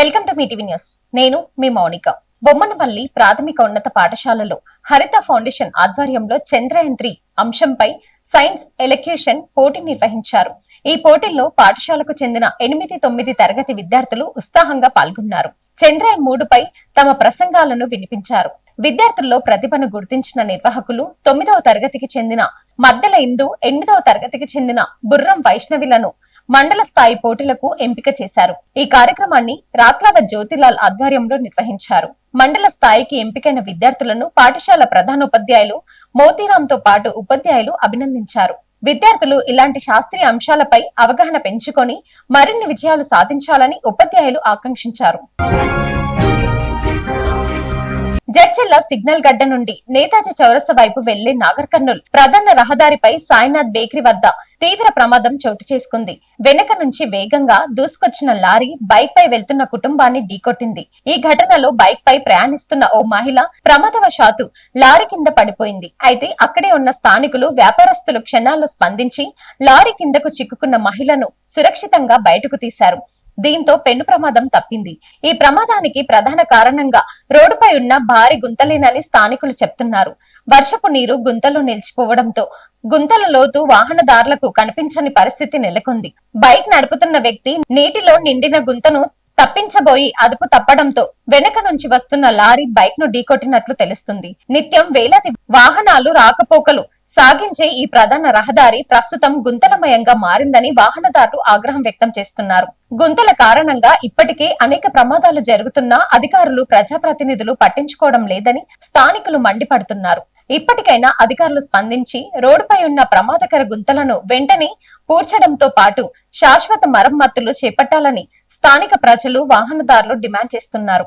Welcome to Mee TV news. నేను మీ మౌనిక. బొమ్మనపల్లి ప్రాథమిక ఉన్నత పాఠశాలలో హరిత ఫౌండేషన్ ఆధ్వర్యంలో చంద్రయాన్-3 అంశంపై సైన్స్ ఎలక్యూషన్ పోటీ నిర్వహించారు. ఈ పోటీల్లో పాఠశాలకు చెందిన 8-9 తరగతి విద్యార్థులు ఉత్సాహంగా పాల్గొన్నారు. చంద్రయాన్-3 పై తమ ప్రసంగాలను వినిపించారు. విద్యార్థుల్లో ప్రతిభను గుర్తించిన నిర్వాహకులు 9వ తరగతికి చెందిన మద్దెల ఇందు, 8వ తరగతికి చెందిన బుర్రం వైష్ణవిలను మండల స్థాయి పోటీలకు ఎంపిక చేశారు. ఈ కార్యక్రమాన్ని రాత్లవ జ్యోతిలాల్ ఆధ్వర్యంలో నిర్వహించారు. మండల స్థాయికి ఎంపికైన విద్యార్థులను పాఠశాల ప్రధానోపాధ్యాయులు మోతీరాంతో పాటు ఉపాధ్యాయులు అభినందించారు. విద్యార్థులు ఇలాంటి శాస్త్రీయ అంశాలపై అవగాహన పెంచుకొని మరిన్ని విజయాలు సాధించాలని ఉపాధ్యాయులు ఆకాంక్షించారు. జడ్చెల్ల సిగ్నల్ గడ్డ నుండి నేతాజీ చౌరస్తా వైపు వెళ్లే నాగర్ కర్నూల్ ప్రధాన రహదారిపై సాయినాథ్ బేకరీ వద్ద తీవ్ర ప్రమాదం చోటు చేసుకుంది. వెనక నుంచి వేగంగా దూసుకొచ్చిన లారీ బైక్ పై వెళ్తున్న కుటుంబాన్ని ఢీకొట్టింది. ఈ ఘటనలో బైక్ పై ప్రయాణిస్తున్న ఓ మహిళ ప్రమాదవశాత్తు లారీ కింద పడిపోయింది. అయితే అక్కడే ఉన్న స్థానికులు, వ్యాపారస్తులు క్షణాల్లో స్పందించి లారీ కిందకు చిక్కుకున్న మహిళను సురక్షితంగా బయటకు తీశారు. దీంతో పెను ప్రమాదం తప్పింది. ఈ ప్రమాదానికి ప్రధాన కారణంగా రోడ్డుపై ఉన్న భారీ గుంతలేనని స్థానికులు చెప్తున్నారు. వర్షపు నీరు గుంతలో నిలిచిపోవడంతో గుంతల లోతు వాహనదారులకు కనిపించని పరిస్థితి నెలకొంది. బైక్ నడుపుతున్న వ్యక్తి నీటిలో నిండిన గుంతను తప్పించబోయి అదుపు తప్పడంతో వెనక నుంచి వస్తున్న లారీ బైక్ ను ఢీకొట్టినట్లు తెలుస్తుంది. నిత్యం వేలాది వాహనాలు రాకపోకలు సాగించే ఈ ప్రధాన రహదారి ప్రస్తుతం గుంతలమయంగా మారిందని వాహనదారులు ఆగ్రహం వ్యక్తం చేస్తున్నారు. గుంతల కారణంగా ఇప్పటికే అనేక ప్రమాదాలు జరుగుతున్నా అధికారులు, ప్రజాప్రతినిధులు పట్టించుకోవడం లేదని స్థానికులు మండిపడుతున్నారు. ఇప్పటికైనా అధికారులు స్పందించి రోడ్డుపై ఉన్న ప్రమాదకర గుంతలను వెంటనే పూడ్చడంతో పాటు శాశ్వత మరమ్మతులు చేపట్టాలని స్థానిక ప్రజలు, వాహనదారులు డిమాండ్ చేస్తున్నారు.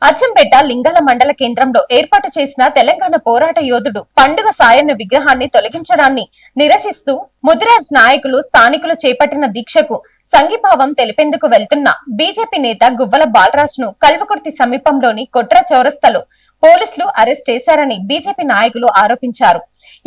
అచ్చంపేట లింగాల మండల కేంద్రంలో ఏర్పాటు చేసిన తెలంగాణ పోరాట యోధుడు పండుగ సాయన్న విగ్రహాన్ని తొలగించడాన్ని నిరసిస్తూ ముదిరాజ్ నాయకులు, స్థానికులు చేపట్టిన దీక్షకు సంఘీభావం తెలిపేందుకు వెళ్తున్న బీజేపీ నేత గువ్వల బాలరాజ్ ను కల్వకుర్తి సమీపంలోని కొట్ర చౌరస్తాలో పోలీసులు అరెస్ట్ చేశారని బీజేపీ నాయకులు ఆరోపించారు.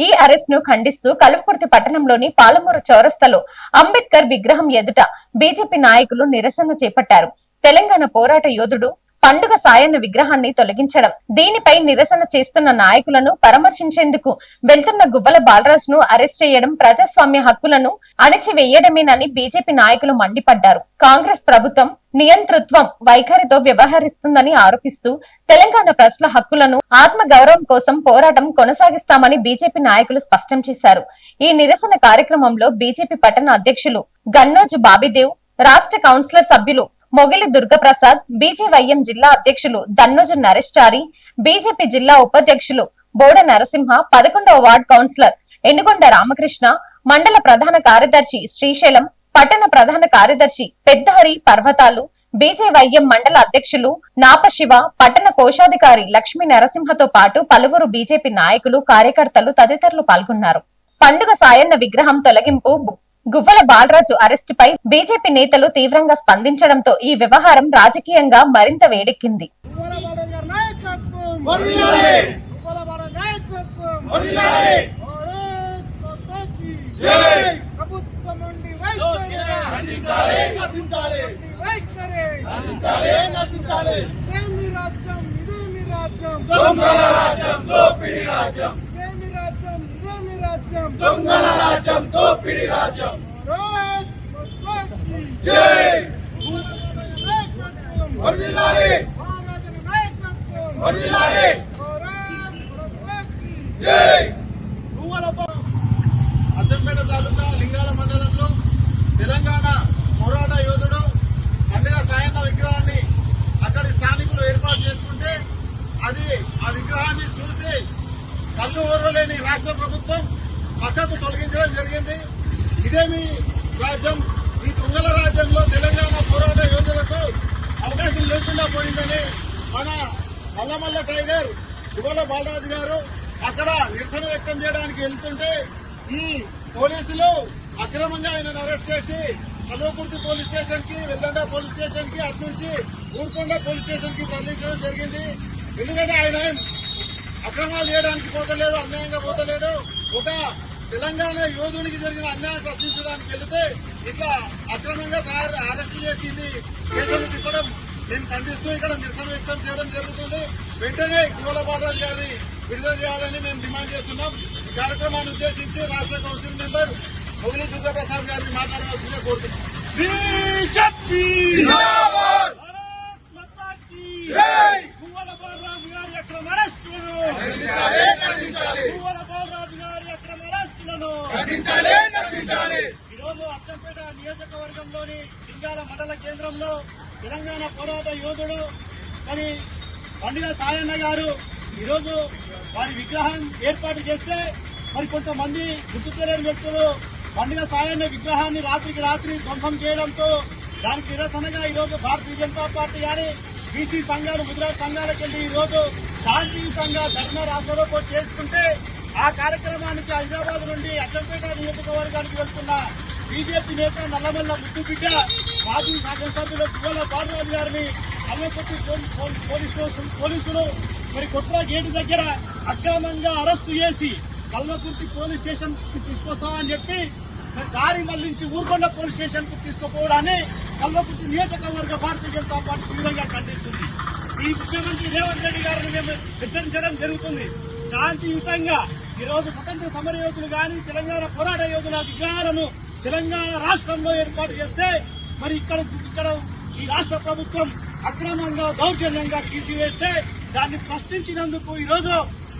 ఈ అరెస్ట్ ను ఖండిస్తూ కల్వకుర్తి పట్టణంలోని పాలమూరు చౌరస్తాలో అంబేద్కర్ విగ్రహం ఎదుట బీజేపీ నాయకులు నిరసన చేపట్టారు. తెలంగాణ పోరాట యోధుడు పండుగ సాయన్న విగ్రహాన్ని తొలగించడం, దీనిపై నిరసన చేస్తున్న నాయకులను పరామర్శించేందుకు వెళ్తున్న గువ్వల బాలరాజ్ ను అరెస్ట్ చేయడం ప్రజాస్వామ్య హక్కులను అణచివేయడమేనని బీజేపీ నాయకులు మండిపడ్డారు. కాంగ్రెస్ ప్రభుత్వం నియంతృత్వం వైఖరితో వ్యవహరిస్తుందని ఆరోపిస్తూ తెలంగాణ ప్రజల హక్కులను, ఆత్మ గౌరవం కోసం పోరాటం కొనసాగిస్తామని బీజేపీ నాయకులు స్పష్టం చేశారు. ఈ నిరసన కార్యక్రమంలో బీజేపీ పట్టణ అధ్యక్షులు గన్నోజు బాబిదేవ్, రాష్ట్ర కౌన్సిలర్ సభ్యులు మొగిలి దుర్గప్రసాద్, బీజేవైఎం జిల్లా అధ్యక్షులు దన్నోజు నరేష్చారి, బీజేపీ జిల్లా ఉపాధ్యక్షులు బోడ నరసింహ, 11వ వార్డు కౌన్సిలర్ ఎనుగొండ రామకృష్ణ, మండల ప్రధాన కార్యదర్శి శ్రీశైలం, పట్టణ ప్రధాన కార్యదర్శి పెద్దహరి పర్వతాలు, బీజేవైఎం మండల అధ్యక్షులు నాపశివ, పట్టణ కోశాధికారి లక్ష్మీ నరసింహతో పాటు పలువురు బీజేపీ నాయకులు, కార్యకర్తలు తదితరులు పాల్గొన్నారు. పండుగ సాయన్న విగ్రహం తొలగింపు, గువ్వల బాలరాజు అరెస్టుపై బీజేపీ నేతలు తీవ్రంగా స్పందించడంతో ఈ వ్యవహారం రాజకీయంగా మరింత వేడెక్కింది. దొంగల రాజ్యం దోపిడి రాజ్యం జై వర్ధిల్లాలి వర్ధిల్లాలి జై అచ్చంపేట తాలూకా లింగాల మండలంలో తెలంగాణ పోరాట యోధుడు పండుగ సాయన్న విగ్రహాన్ని అక్కడి స్థానికులు ఏర్పాటు చేసుకుంటే అది ఆ విగ్రహాన్ని చూసి కళ్ళు ఓర్వలేని రాష్ట్ర ప్రభుత్వం పక్కకు తొలగించడం జరిగింది. ఇదేమి రాజ్యం? ఈ దొంగల రాజ్యంలో తెలంగాణ పోరాట యోధులకు అవకాశం లేకుండా పోయిందని మన నల్లమల్ల టైగర్ గువ్వల బాలరాజు గారు అక్కడ నిరసన వ్యక్తం చేయడానికి వెళ్తుంటే ఈ పోలీసులు అక్రమంగా ఆయనను అరెస్ట్ చేసి కల్వకుర్తి పోలీస్ స్టేషన్ కి, వెల్దండ పోలీస్ స్టేషన్ కి, అటు నుంచి ఊరుకొండ పోలీస్ స్టేషన్ కి తరలించడం జరిగింది. ఎందుకంటే ఆయన అక్రమాలు చేయడానికి పోతలేడు, అన్యాయంగా పోతలేడు. ఒక తెలంగాణ యోధుడికి జరిగిన అన్యాయం ప్రశ్నించడానికి వెళితే ఇట్లా అక్రమంగా అరెస్ట్ చేసి కేసులు తిప్పడం మేము ఖండిస్తూ ఇక్కడ నిరసన వ్యక్తం చేయడం జరుగుతుంది. వెంటనే గువ్వల బాలరాజు గారిని విడుదల చేయాలని మేము డిమాండ్ చేస్తున్నాం. ఈ కార్యక్రమాన్ని ఉద్దేశించి రాష్ట్ర కౌన్సిల్ మెంబర్ మొగిలి దుర్గప్రసాద్ గారిని మాట్లాడవలసిందిగా కోరుతున్నాం. గువ్వల బాలరాజు గారి అక్రమ అరెస్టులను ఈరోజు అచ్చంపేట నియోజకవర్గంలోని లింగాల మండల కేంద్రంలో తెలంగాణ పోరాట యోధుడు కానీ పండుగ సాయన్న గారు ఈరోజు వారి విగ్రహం ఏర్పాటు చేస్తే మరి కొంతమంది గుర్తు తెలియని వ్యక్తులు పండుగ సాయన్న విగ్రహాన్ని రాత్రికి రాత్రి ధ్వంసం చేయడంతో దానికి నిరసనగా ఈరోజు భారతీయ జనతా పార్టీ గాని బీసీ సంఘాలు, ముద్రా సంఘాలకు వెళ్లి ఈరోజు శాంతియుతంగా ధర్నా రాష్ట్రంలో చేసుకుంటే ఆ కార్యక్రమానికి హైదరాబాద్ నుండి అచ్చంపేట నియోజకవర్గానికి వెళ్తున్న బీజేపీ నేత నల్లమల్ల ముద్దుబిడ్డ మాజీ శాసనసభ్యులు గువ్వల బాలరాజు గారిని కల్వకుర్తి పోలీసులు మరి కొట్ర గేటు దగ్గర అక్రమంగా అరెస్టు చేసి కల్వకుర్తి పోలీస్ స్టేషన్ కు తీసుకొస్తామని చెప్పి దారి మళ్లించి ఊరుకొండ పోలీస్ స్టేషన్ కు తీసుకుపోవడాన్ని కల్వకుర్తి నియోజకవర్గ భారతీయ జనతా పార్టీ తీవ్రంగా ఖండిస్తుంది. ఈ ముఖ్యమంత్రి రేవంత్ రెడ్డి గారిని మేము హెచ్చరించడం జరుగుతుంది. శాంతియుతంగా ఈరోజు స్వతంత్ర సమరయోధులు గాని తెలంగాణ పోరాట యోధుల విగ్రహాలను తెలంగాణ రాష్ట్రంలో ఏర్పాటు చేస్తే మరి ఇక్కడ ఈ రాష్ట్ర ప్రభుత్వం అక్రమంగా దౌర్జన్యంగా తీసివేస్తే దాన్ని ప్రశ్నించినందుకు ఈరోజు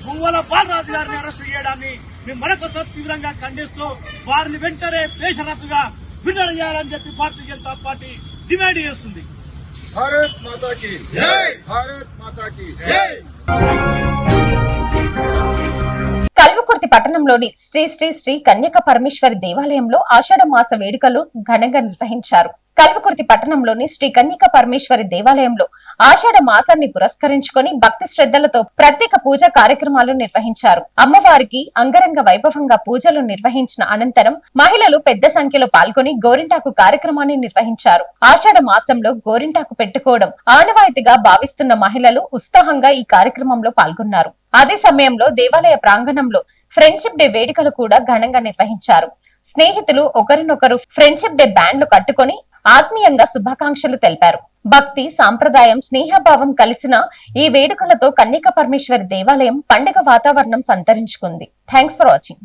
గువ్వల బాలరాజు గారిని అరెస్టు చేయడాన్ని మేము మరొకసారి తీవ్రంగా ఖండిస్తూ వారిని వెంటనే బేషరతుగా విడుదల చేయాలని చెప్పి భారతీయ జనతా పార్టీ డిమాండ్ చేస్తుంది. భారత్ మాతాకి జై, భారత్ మాతాకి జై. కల్వకుర్తి పట్టణంలోని శ్రీ శ్రీ శ్రీ కన్యక పరమేశ్వరి దేవాలయంలో ఆషాఢ మాస వేడుకలు ఘనంగా నిర్వహించారు. కల్వకుర్తి పట్టణంలోని శ్రీ కన్యక పరమేశ్వరి దేవాలయంలో ఆషాఢ మాసాన్ని పురస్కరించుకొని భక్తి శ్రద్ధలతో ప్రత్యేక పూజా కార్యక్రమాలు నిర్వహించారు. అమ్మవారికి అంగరంగ వైభవంగా పూజలు నిర్వహించిన అనంతరం మహిళలు పెద్ద సంఖ్యలో పాల్గొని గోరింటాకు కార్యక్రమాన్ని నిర్వహించారు. ఆషాఢ మాసంలో గోరింటాకు పెట్టుకోవడం ఆనవాయితీగా భావిస్తున్న మహిళలు ఉత్సాహంగా ఈ కార్యక్రమంలో పాల్గొన్నారు. అదే సమయంలో దేవాలయ ప్రాంగణంలో ఫ్రెండ్షిప్ డే వేడుకలు కూడా ఘనంగా నిర్వహించారు. స్నేహితులు ఒకరినొకరు ఫ్రెండ్షిప్ డే బ్యాండ్లు కట్టుకొని ఆత్మీయంగా శుభాకాంక్షలు తెలిపారు. భక్తి, సాంప్రదాయం, స్నేహభావం కలిసిన ఈ వేడుకలతో కన్యక పరమేశ్వరి దేవాలయం పండుగ వాతావరణం సంతరించుకుంది. Thanks for watching.